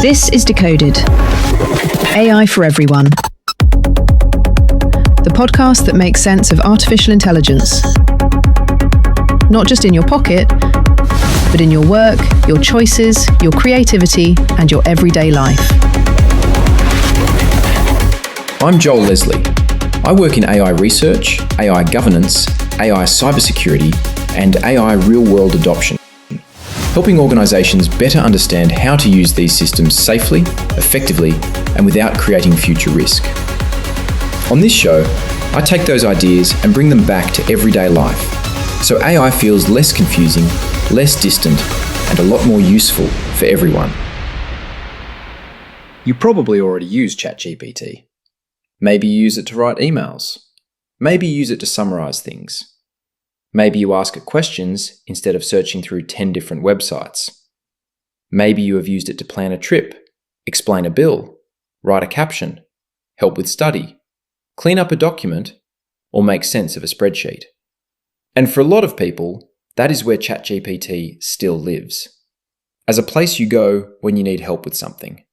This is Decoded, AI for everyone. The podcast that makes sense of artificial intelligence. Not just in your pocket, but in your work, your choices, your creativity, and your everyday life. I'm Joel Leslie. I work in AI research, AI governance, AI cybersecurity, and AI real-world adoption, helping organizations better understand how to use these systems safely, effectively, and without creating future risk. On this show, I take those ideas and bring them back to everyday life, so AI feels less confusing, less distant, and a lot more useful for everyone. You probably already use ChatGPT. Maybe you use it to write emails. Maybe you use it to summarize things. Maybe you ask it questions instead of searching through 10 different websites. Maybe you have used it to plan a trip, explain a bill, write a caption, help with study, clean up a document, or make sense of a spreadsheet. And for a lot of people, that is where ChatGPT still lives. As a place you go when you need help with something.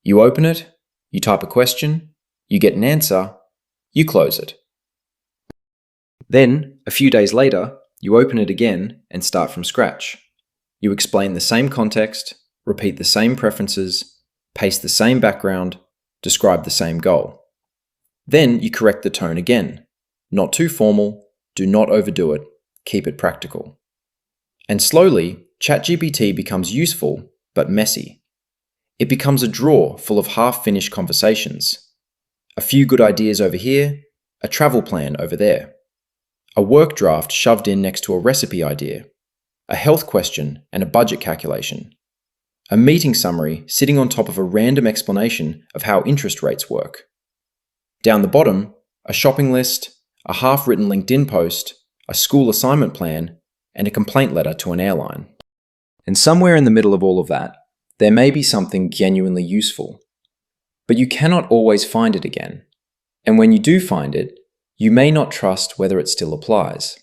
You open it, you type a question, you get an answer, you close it. Then, a few days later, you open it again and start from scratch. You explain the same context, repeat the same preferences, paste the same background, describe the same goal. Then you correct the tone again. Not too formal, do not overdo it, keep it practical. And slowly, ChatGPT becomes useful, but messy. It becomes a drawer full of half-finished conversations. A few good ideas over here, a travel plan over there. A work draft shoved in next to a recipe idea, a health question and a budget calculation, a meeting summary sitting on top of a random explanation of how interest rates work. Down the bottom, a shopping list, a half-written LinkedIn post, a school assignment plan, and a complaint letter to an airline. And somewhere in the middle of all of that, there may be something genuinely useful. But you cannot always find it again. And when you do find it, you may not trust whether it still applies.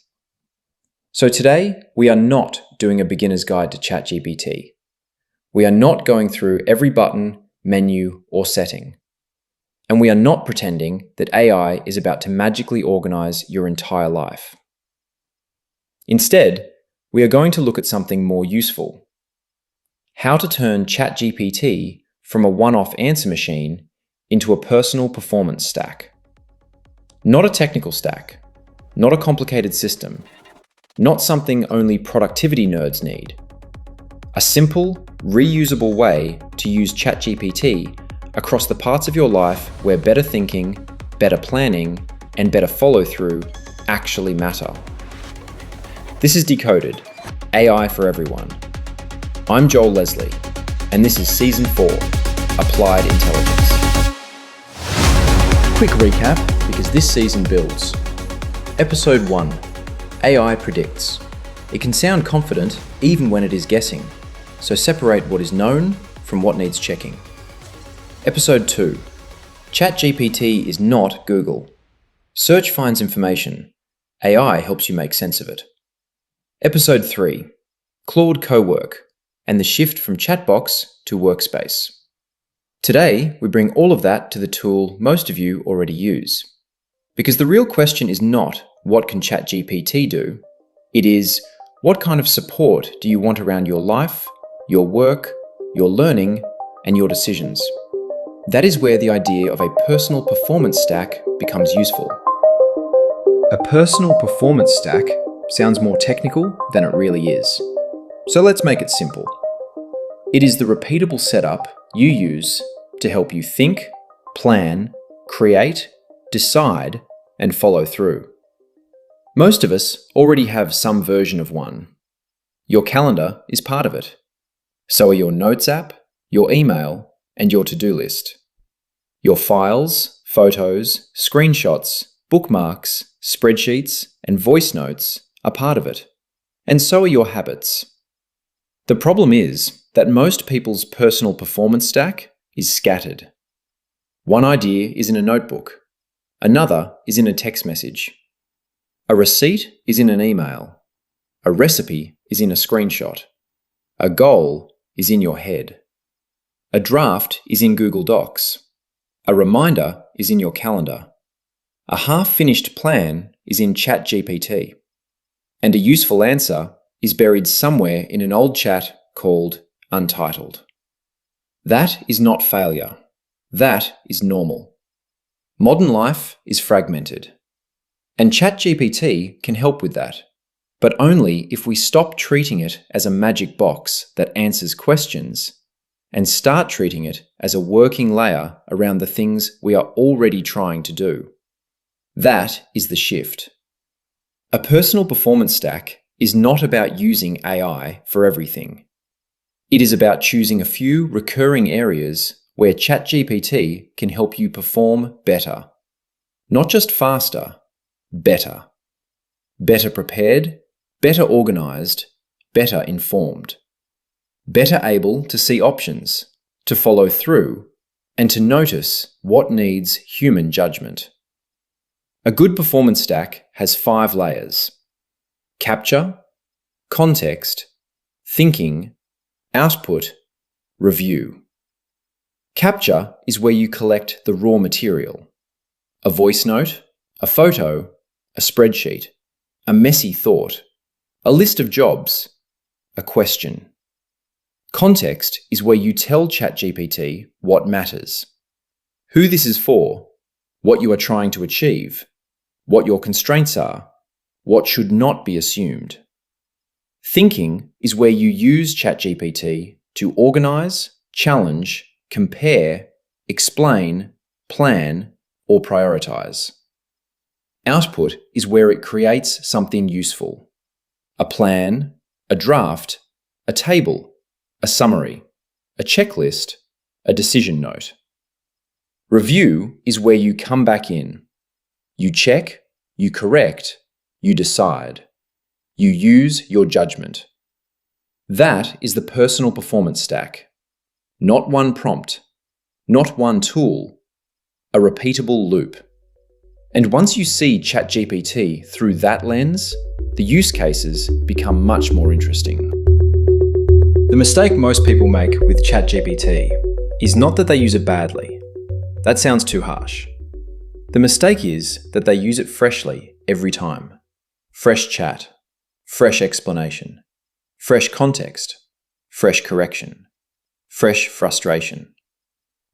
So today, we are not doing a beginner's guide to ChatGPT. We are not going through every button, menu, or setting. And we are not pretending that AI is about to magically organize your entire life. Instead, we are going to look at something more useful. How to turn ChatGPT from a one-off answer machine into a personal performance stack. Not a technical stack, not a complicated system, not something only productivity nerds need. A simple, reusable way to use ChatGPT across the parts of your life where better thinking, better planning, and better follow-through actually matter. This is Decoded, AI for everyone. I'm Joel Leslie, and this is Season 4, Applied Intelligence. Quick recap, because this season builds. Episode 1, AI predicts. It can sound confident even when it is guessing, so separate what is known from what needs checking. Episode 2, ChatGPT is not Google. Search finds information. AI helps you make sense of it. Episode 3, Claude Cowork, and the shift from chatbox to workspace. Today, we bring all of that to the tool most of you already use. Because the real question is not, what can ChatGPT do? It is, what kind of support do you want around your life, your work, your learning, and your decisions? That is where the idea of a personal performance stack becomes useful. A personal performance stack sounds more technical than it really is. So let's make it simple. It is the repeatable setup you use to help you think, plan, create, decide, and follow through. Most of us already have some version of one. Your calendar is part of it. So are your Notes app, your email, and your to-do list. Your files, photos, screenshots, bookmarks, spreadsheets, and voice notes are part of it. And so are your habits. The problem is that most people's personal performance stack is scattered. One idea is in a notebook. Another is in a text message. A receipt is in an email. A recipe is in a screenshot. A goal is in your head. A draft is in Google Docs. A reminder is in your calendar. A half-finished plan is in ChatGPT. And a useful answer is buried somewhere in an old chat called Untitled. That is not failure. That is normal. Modern life is fragmented. And ChatGPT can help with that, but only if we stop treating it as a magic box that answers questions and start treating it as a working layer around the things we are already trying to do. That is the shift. A personal performance stack is not about using AI for everything. It is about choosing a few recurring areas where ChatGPT can help you perform better. Not just faster, better. Better prepared, better organised, better informed. Better able to see options, to follow through, and to notice what needs human judgment. A good performance stack has 5 layers: capture, context, thinking, output, review. Capture is where you collect the raw material: a voice note, a photo, a spreadsheet, a messy thought, a list of jobs, a question. Context is where you tell ChatGPT what matters, who this is for, what you are trying to achieve, what your constraints are, what should not be assumed. Thinking is where you use ChatGPT to organise, challenge, compare, explain, plan, or prioritise. Output is where it creates something useful: a plan, a draft, a table, a summary, a checklist, a decision note. Review is where you come back in. You check, you correct, you decide. You use your judgment. That is the personal performance stack. Not one prompt, not one tool, a repeatable loop. And once you see ChatGPT through that lens, the use cases become much more interesting. The mistake most people make with ChatGPT is not that they use it badly. That sounds too harsh. The mistake is that they use it freshly every time. Fresh chat, fresh explanation, fresh context, fresh correction, fresh frustration.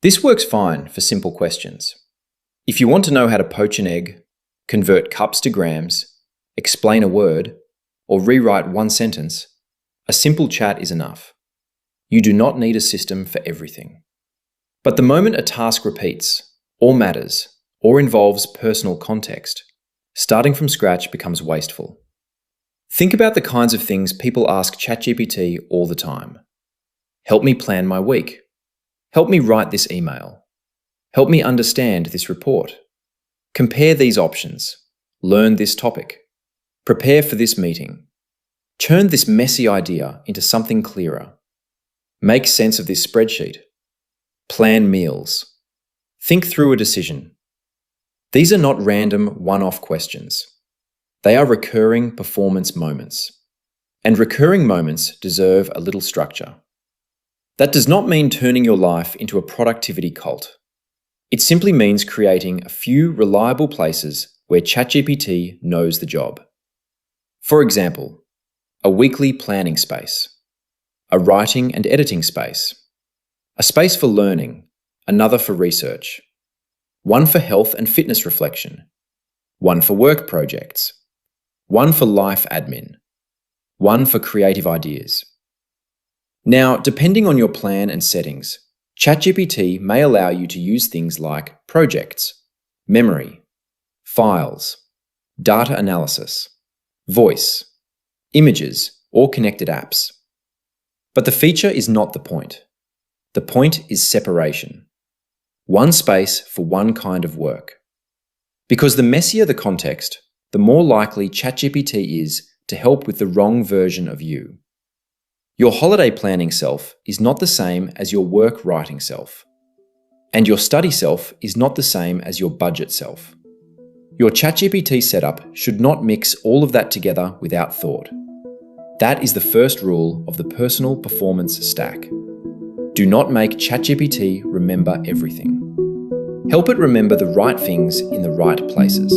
This works fine for simple questions. If you want to know how to poach an egg, convert cups to grams, explain a word, or rewrite one sentence, a simple chat is enough. You do not need a system for everything. But the moment a task repeats, or matters, or involves personal context, starting from scratch becomes wasteful. Think about the kinds of things people ask ChatGPT all the time. Help me plan my week. Help me write this email. Help me understand this report. Compare these options. Learn this topic. Prepare for this meeting. Turn this messy idea into something clearer. Make sense of this spreadsheet. Plan meals. Think through a decision. These are not random one-off questions. They are recurring performance moments. And recurring moments deserve a little structure. That does not mean turning your life into a productivity cult. It simply means creating a few reliable places where ChatGPT knows the job. For example, a weekly planning space, a writing and editing space, a space for learning, another for research, one for health and fitness reflection, one for work projects, one for life admin, one for creative ideas. Now, depending on your plan and settings, ChatGPT may allow you to use things like projects, memory, files, data analysis, voice, images, or connected apps. But the feature is not the point. The point is separation. One space for one kind of work. Because the messier the context, the more likely ChatGPT is to help with the wrong version of you. Your holiday planning self is not the same as your work writing self. And your study self is not the same as your budget self. Your ChatGPT setup should not mix all of that together without thought. That is the first rule of the personal performance stack. Do not make ChatGPT remember everything. Help it remember the right things in the right places.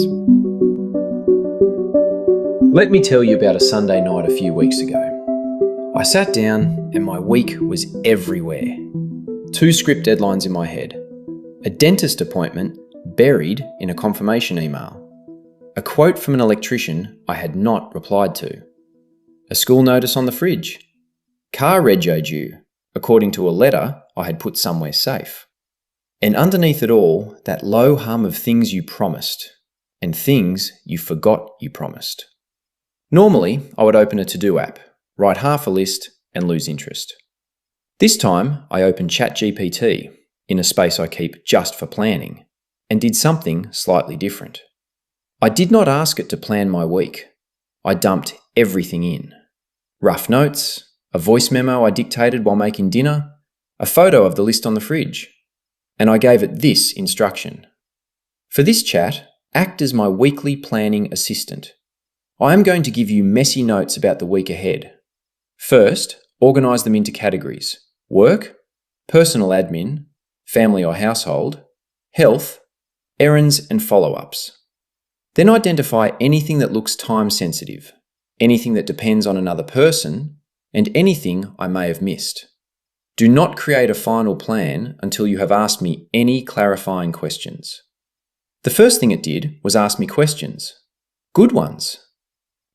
Let me tell you about a Sunday night a few weeks ago. I sat down and my week was everywhere. 2 script deadlines in my head. A dentist appointment buried in a confirmation email. A quote from an electrician I had not replied to. A school notice on the fridge. Car rego due, according to a letter I had put somewhere safe. And underneath it all, that low hum of things you promised and things you forgot you promised. Normally, I would open a to-do app, write half a list and lose interest. This time, I opened ChatGPT in a space I keep just for planning and did something slightly different. I did not ask it to plan my week. I dumped everything in. Rough notes, a voice memo I dictated while making dinner, a photo of the list on the fridge, and I gave it this instruction. For this chat, act as my weekly planning assistant. I am going to give you messy notes about the week ahead. First, organise them into categories: work, personal admin, family or household, health, errands and follow-ups. Then identify anything that looks time sensitive, anything that depends on another person, and anything I may have missed. Do not create a final plan until you have asked me any clarifying questions. The first thing it did was ask me questions. Good ones.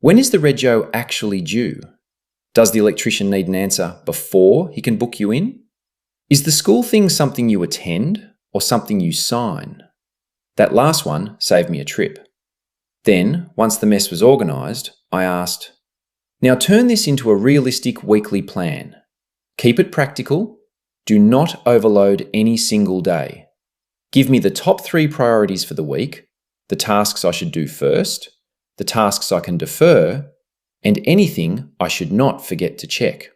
When is the rego actually due? Does the electrician need an answer before he can book you in? Is the school thing something you attend or something you sign? That last one saved me a trip. Then, once the mess was organised, I asked, now turn this into a realistic weekly plan. Keep it practical. Do not overload any single day. Give me the top 3 priorities for the week, the tasks I should do first, the tasks I can defer, and anything I should not forget to check.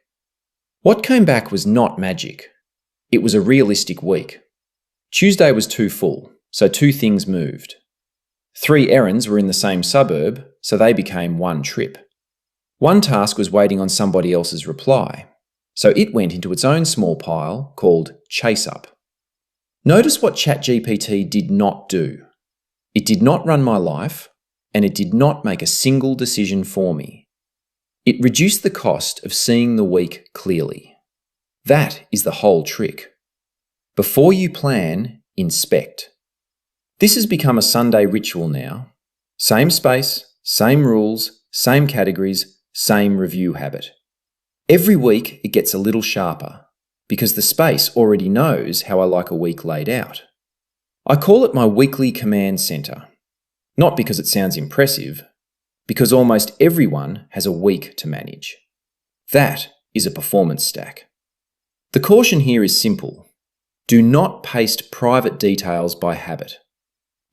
What came back was not magic. It was a realistic week. Tuesday was too full, so 2 things moved. 3 errands were in the same suburb, so they became 1 trip. 1 task was waiting on somebody else's reply, so it went into its own small pile called Chase Up. Notice what ChatGPT did not do. It did not run my life, and it did not make a single decision for me. It reduced the cost of seeing the week clearly. That is the whole trick. Before you plan, inspect. This has become a Sunday ritual now. Same space, same rules, same categories, same review habit. Every week it gets a little sharper because the space already knows how I like a week laid out. I call it my weekly command centre. Not because it sounds impressive, because almost everyone has a week to manage. That is a performance stack. The caution here is simple. Do not paste private details by habit.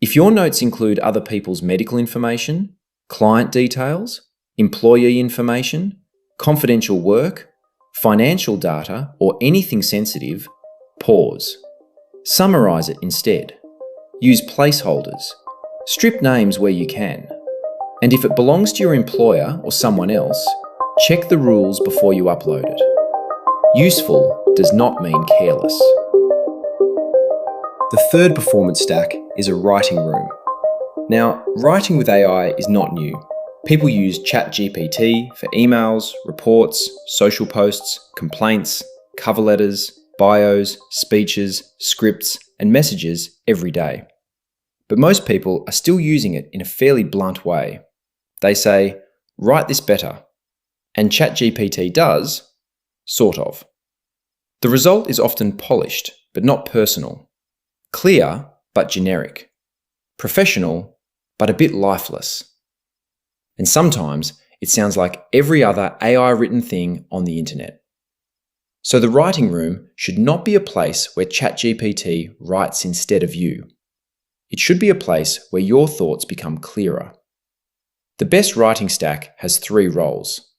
If your notes include other people's medical information, client details, employee information, confidential work, financial data, or anything sensitive, pause. Summarise it instead. Use placeholders. Strip names where you can. And if it belongs to your employer or someone else, check the rules before you upload it. Useful does not mean careless. The third performance stack is a writing room. Now, writing with AI is not new. People use ChatGPT for emails, reports, social posts, complaints, cover letters, bios, speeches, scripts, and messages every day. But most people are still using it in a fairly blunt way. They say, write this better. And ChatGPT does, sort of. The result is often polished, but not personal. Clear, but generic. Professional, but a bit lifeless. And sometimes it sounds like every other AI-written thing on the internet. So the writing room should not be a place where ChatGPT writes instead of you. It should be a place where your thoughts become clearer. The best writing stack has 3 roles.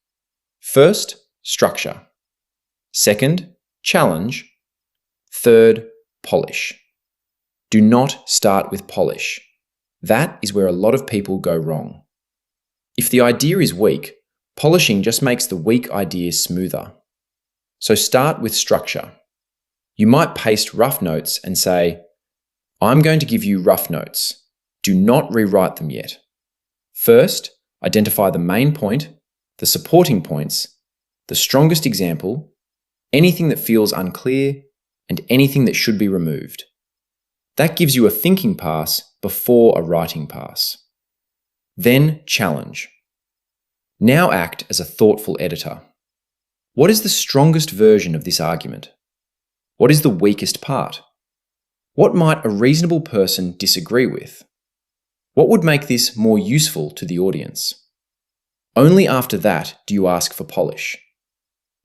First, structure. Second, challenge. Third, polish. Do not start with polish. That is where a lot of people go wrong. If the idea is weak, polishing just makes the weak idea smoother. So start with structure. You might paste rough notes and say, I'm going to give you rough notes. Do not rewrite them yet. First, identify the main point, the supporting points, the strongest example, anything that feels unclear, and anything that should be removed. That gives you a thinking pass before a writing pass. Then challenge. Now act as a thoughtful editor. What is the strongest version of this argument? What is the weakest part? What might a reasonable person disagree with? What would make this more useful to the audience? Only after that do you ask for polish.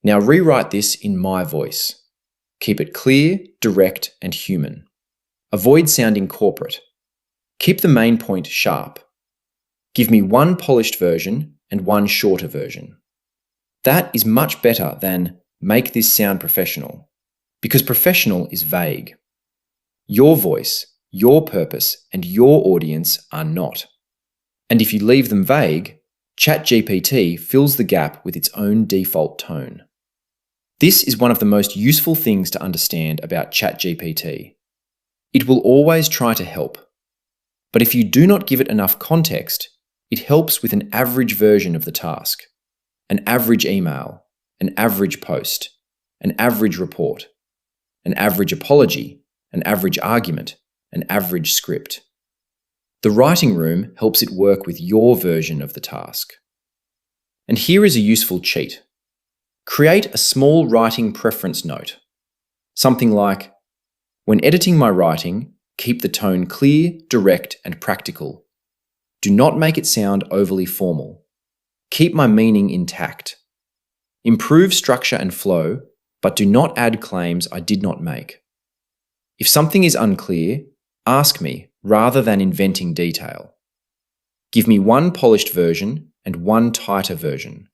Now rewrite this in my voice. Keep it clear, direct, and human. Avoid sounding corporate. Keep the main point sharp. Give me one polished version and one shorter version. That is much better than make this sound professional, because professional is vague. Your voice, your purpose, and your audience are not. And if you leave them vague, ChatGPT fills the gap with its own default tone. This is one of the most useful things to understand about ChatGPT. It will always try to help. But if you do not give it enough context, it helps with an average version of the task, an average email, an average post, an average report, an average apology, an average argument, an average script. The writing room helps it work with your version of the task. And here is a useful cheat. Create a small writing preference note. Something like, when editing my writing, keep the tone clear, direct, and practical. Do not make it sound overly formal. Keep my meaning intact. Improve structure and flow, but do not add claims I did not make. If something is unclear, ask me rather than inventing detail. Give me one polished version and one tighter version.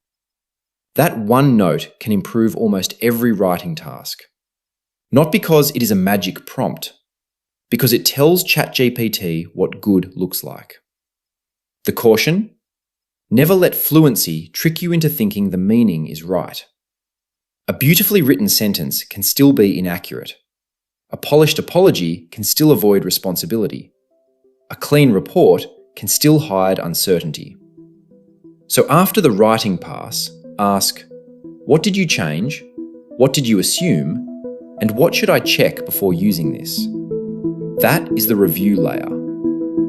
That one note can improve almost every writing task. Not because it is a magic prompt, because it tells ChatGPT what good looks like. The caution? Never let fluency trick you into thinking the meaning is right. A beautifully written sentence can still be inaccurate. A polished apology can still avoid responsibility. A clean report can still hide uncertainty. So after the writing pass, ask, what did you change? What did you assume? And what should I check before using this? That is the review layer.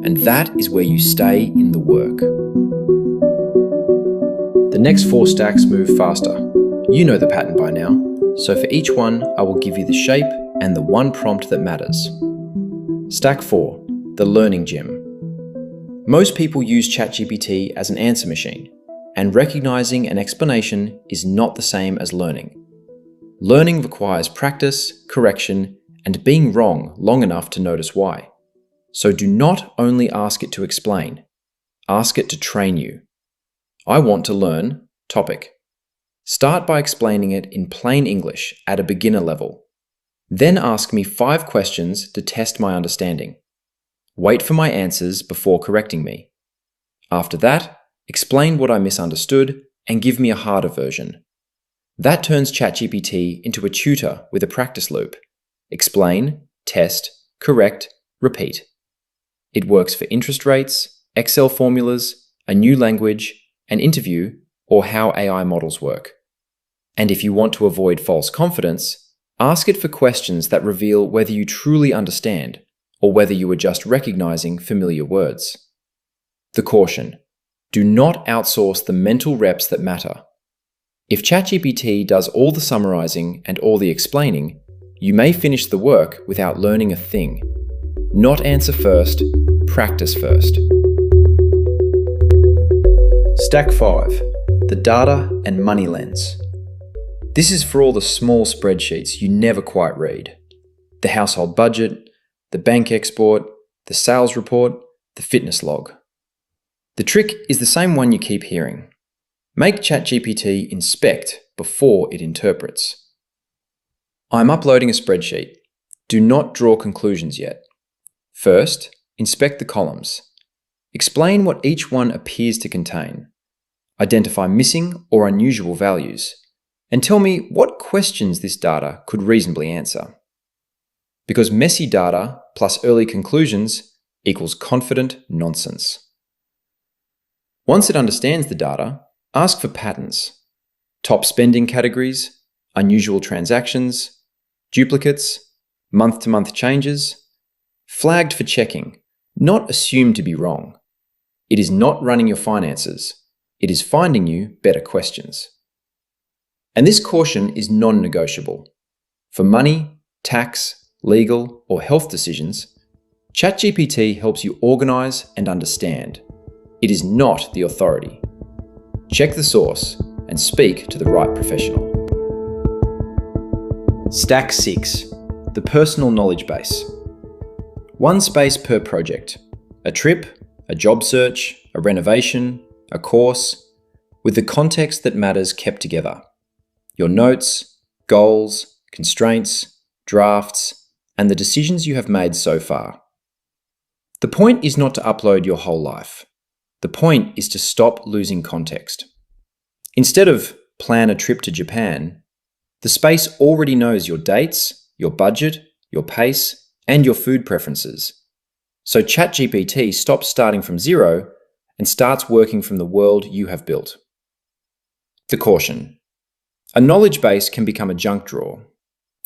And that is where you stay in the work. The next 4 stacks move faster. You know the pattern by now. So for each one, I will give you the shape and the one prompt that matters. Stack 4, the learning gem. Most people use ChatGPT as an answer machine, and recognizing an explanation is not the same as learning. Learning requires practice, correction, and being wrong long enough to notice why. So do not only ask it to explain, ask it to train you. I want to learn topic. Start by explaining it in plain English at a beginner level. Then ask me 5 questions to test my understanding. Wait for my answers before correcting me. After that, explain what I misunderstood and give me a harder version. That turns ChatGPT into a tutor with a practice loop. Explain, test, correct, repeat. It works for interest rates, Excel formulas, a new language, an interview, or how AI models work. And if you want to avoid false confidence, ask it for questions that reveal whether you truly understand or whether you are just recognizing familiar words. The caution: do not outsource the mental reps that matter. If ChatGPT does all the summarizing and all the explaining, you may finish the work without learning a thing. Not answer first, practice first. Stack 5, the data and money lens. This is for all the small spreadsheets you never quite read. The household budget, the bank export, the sales report, the fitness log. The trick is the same one you keep hearing. Make ChatGPT inspect before it interprets. I'm uploading a spreadsheet. Do not draw conclusions yet. First, inspect the columns. Explain what each one appears to contain. Identify missing or unusual values. And tell me what questions this data could reasonably answer. because messy data plus early conclusions equals confident nonsense. Once it understands the data, ask for patterns. Top spending categories, unusual transactions, duplicates, month-to-month changes, flagged for checking, not assumed to be wrong. It is not running your finances. It is finding you better questions. And this caution is non-negotiable. For money, tax, legal, or health decisions, ChatGPT helps you organise and understand. It is not the authority. Check the source and speak to the right professional. Stack 6. The personal knowledge base. One space per project. A trip, a job search, a renovation, a course, with the context that matters kept together. Your notes, goals, constraints, drafts, and the decisions you have made so far. The point is not to upload your whole life. The point is to stop losing context. Instead of plan a trip to Japan, the space already knows your dates, your budget, your pace, and your food preferences. So ChatGPT stops starting from zero and starts working from the world you have built. The caution. A knowledge base can become a junk drawer.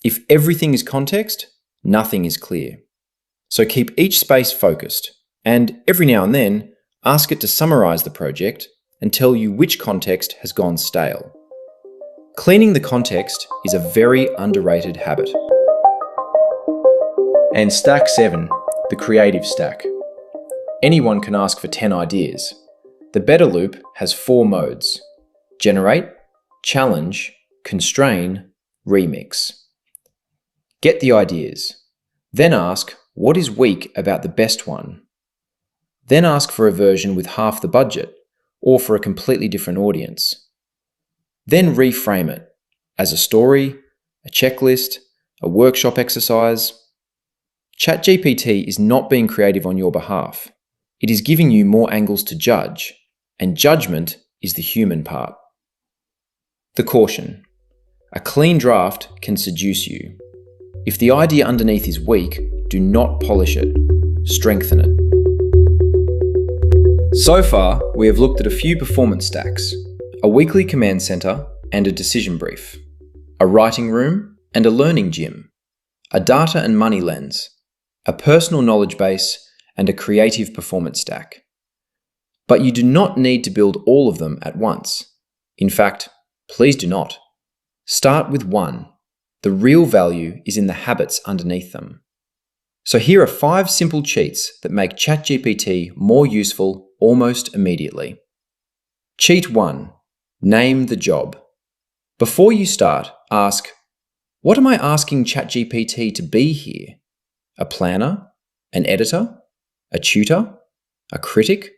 If everything is context, nothing is clear. So keep each space focused, and every now and then, ask it to summarize the project and tell you which context has gone stale. Cleaning the context is a very underrated habit. And stack 7, the creative stack. Anyone can ask for 10 ideas. The better loop has 4 modes: generate, challenge, constrain, remix. Get the ideas. Then ask, what is weak about the best one? Then ask for a version with half the budget, or for a completely different audience. Then reframe it as a story, a checklist, a workshop exercise. ChatGPT is not being creative on your behalf. It is giving you more angles to judge, and judgment is the human part. The caution. A clean draft can seduce you. If the idea underneath is weak, do not polish it. Strengthen it. So far, we have looked at a few performance stacks, a weekly command center and a decision brief, a writing room and a learning gym, a data and money lens, a personal knowledge base, and a creative performance stack. But you do not need to build all of them at once. In fact, please do not. Start with one. The real value is in the habits underneath them. So here are 5 simple cheats that make ChatGPT more useful almost immediately. Cheat 1. Name the job. Before you start, ask, what am I asking ChatGPT to be here? A planner? An editor? A tutor? A critic?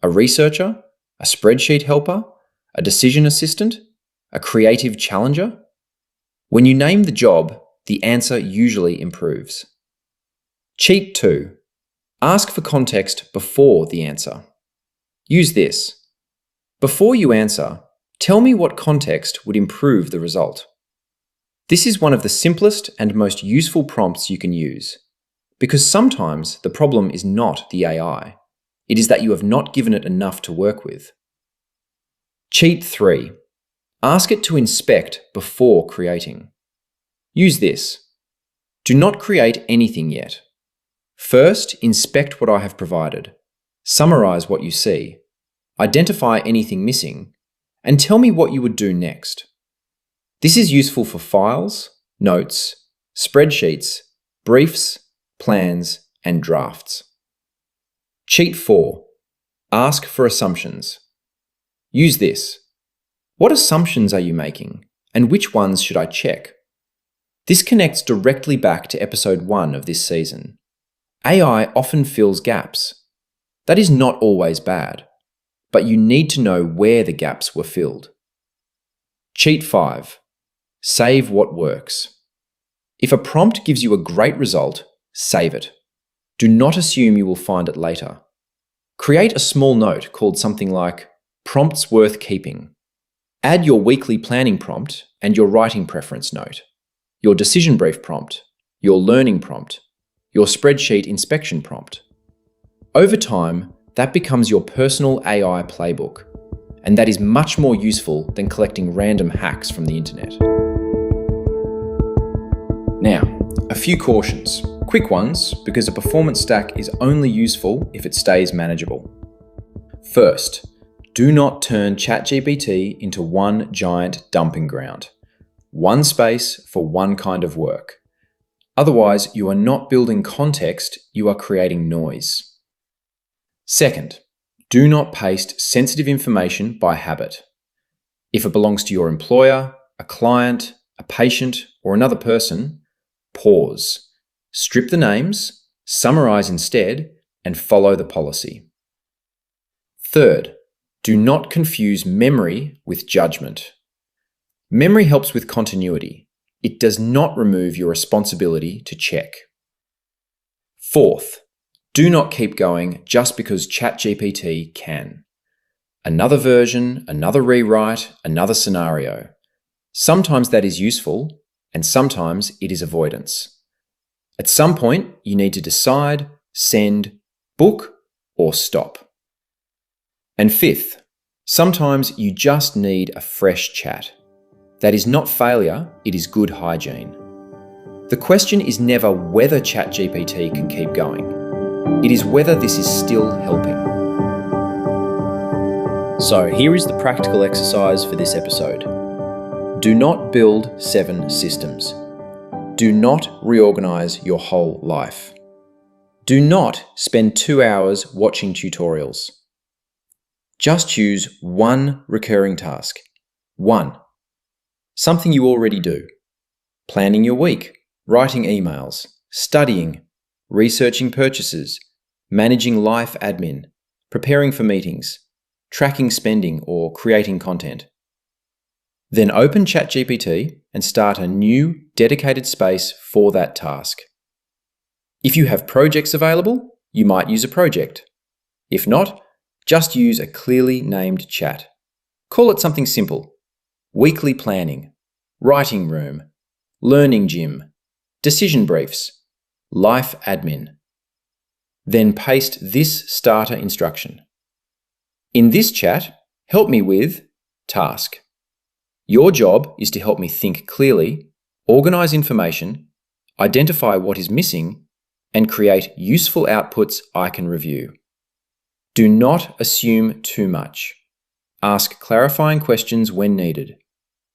A researcher? A spreadsheet helper? A decision assistant? A creative challenger? When you name the job, the answer usually improves. Cheat 2. Ask for context before the answer. Use this. Before you answer, tell me what context would improve the result. This is one of the simplest and most useful prompts you can use, because sometimes the problem is not the AI. It is that you have not given it enough to work with. Cheat 3. Ask it to inspect before creating. Use this. Do not create anything yet. First, inspect what I have provided. Summarize what you see. Identify anything missing, and tell me what you would do next. This is useful for files, notes, spreadsheets, briefs, plans, and drafts. Cheat 4. Ask for assumptions. Use this. What assumptions are you making, and which ones should I check? This connects directly back to episode 1 of this season. AI often fills gaps. That is not always bad, but you need to know where the gaps were filled. Cheat 5. Save what works. If a prompt gives you a great result, save it. Do not assume you will find it later. Create a small note called something like prompts worth keeping. Add your weekly planning prompt and your writing preference note, your decision brief prompt, your learning prompt, your spreadsheet inspection prompt. Over time, that becomes your personal AI playbook, and that is much more useful than collecting random hacks from the internet. Now, a few cautions. Quick ones, because a performance stack is only useful if it stays manageable. First, do not turn ChatGPT into one giant dumping ground. One space for one kind of work. Otherwise, you are not building context, you are creating noise. Second, do not paste sensitive information by habit. If it belongs to your employer, a client, a patient, or another person, pause. Strip the names, summarize instead, and follow the policy. Third, do not confuse memory with judgment. Memory helps with continuity. It does not remove your responsibility to check. Fourth, do not keep going just because ChatGPT can. Another version, another rewrite, another scenario. Sometimes that is useful, and sometimes it is avoidance. At some point, you need to decide, send, book, or stop. And fifth, sometimes you just need a fresh chat. That is not failure, it is good hygiene. The question is never whether ChatGPT can keep going. It is whether this is still helping. So here is the practical exercise for this episode. Do not build 7 systems. Do not reorganize your whole life. Do not spend 2 hours watching tutorials. Just choose one recurring task. One. Something you already do. Planning your week, writing emails, studying, researching purchases, managing life admin, preparing for meetings, tracking spending, or creating content. Then open ChatGPT and start a new, dedicated space for that task. If you have projects available, you might use a project. If not, just use a clearly named chat. Call it something simple. Weekly planning, writing room, learning gym, decision briefs, life admin. Then paste this starter instruction. In this chat, help me with task. Your job is to help me think clearly, organize information, identify what is missing, and create useful outputs I can review. Do not assume too much. Ask clarifying questions when needed.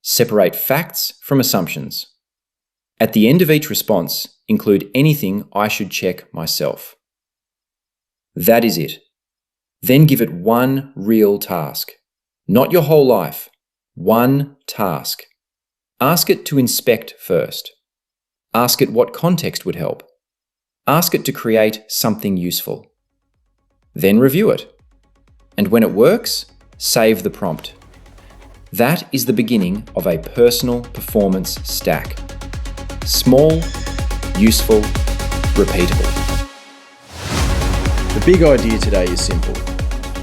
Separate facts from assumptions. At the end of each response, include anything I should check myself. That is it. Then give it one real task. Not your whole life. One task. Ask it to inspect first. Ask it what context would help. Ask it to create something useful. Then review it. And when it works, save the prompt. That is the beginning of a personal performance stack. Small, useful, repeatable. The big idea today is simple.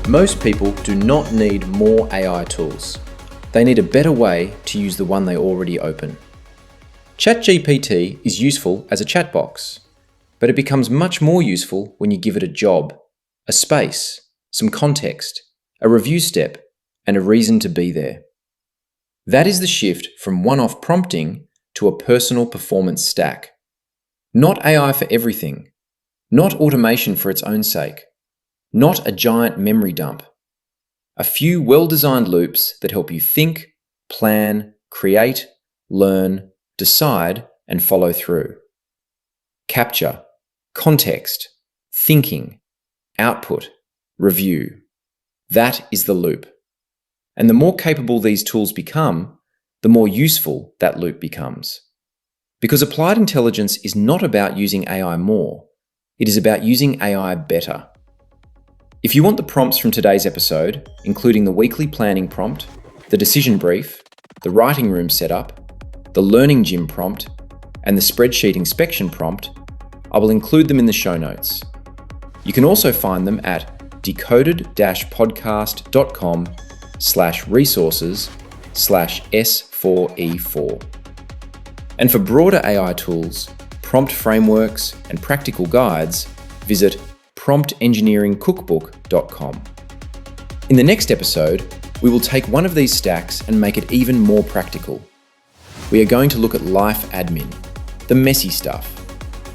Most people do not need more AI tools. They need a better way to use the one they already open. ChatGPT is useful as a chat box, but it becomes much more useful when you give it a job, a space, some context, a review step, and a reason to be there. That is the shift from one-off prompting to a personal performance stack. Not AI for everything. Not automation for its own sake. Not a giant memory dump. A few well-designed loops that help you think, plan, create, learn, decide, and follow through. Capture, context, thinking, output, review. That is the loop. And the more capable these tools become, the more useful that loop becomes. Because applied intelligence is not about using AI more, it is about using AI better. If you want the prompts from today's episode, including the weekly planning prompt, the decision brief, the writing room setup, the learning gym prompt, and the spreadsheet inspection prompt, I will include them in the show notes. You can also find them at decoded-podcast.com/resources/S4E4. And for broader AI tools, prompt frameworks, and practical guides, visit promptengineeringcookbook.com. In the next episode, we will take one of these stacks and make it even more practical. We are going to look at life admin, the messy stuff.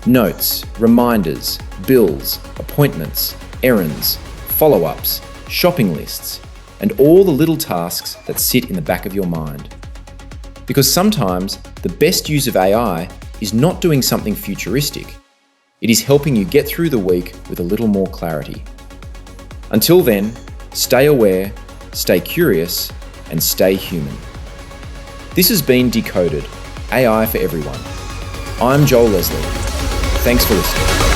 Notes, reminders, bills, appointments, errands, follow-ups, shopping lists, and all the little tasks that sit in the back of your mind. Because sometimes the best use of AI is not doing something futuristic. It is helping you get through the week with a little more clarity. Until then, stay aware, stay curious, and stay human. This has been Decoded, AI for Everyone. I'm Joel Leslie. Thanks for listening.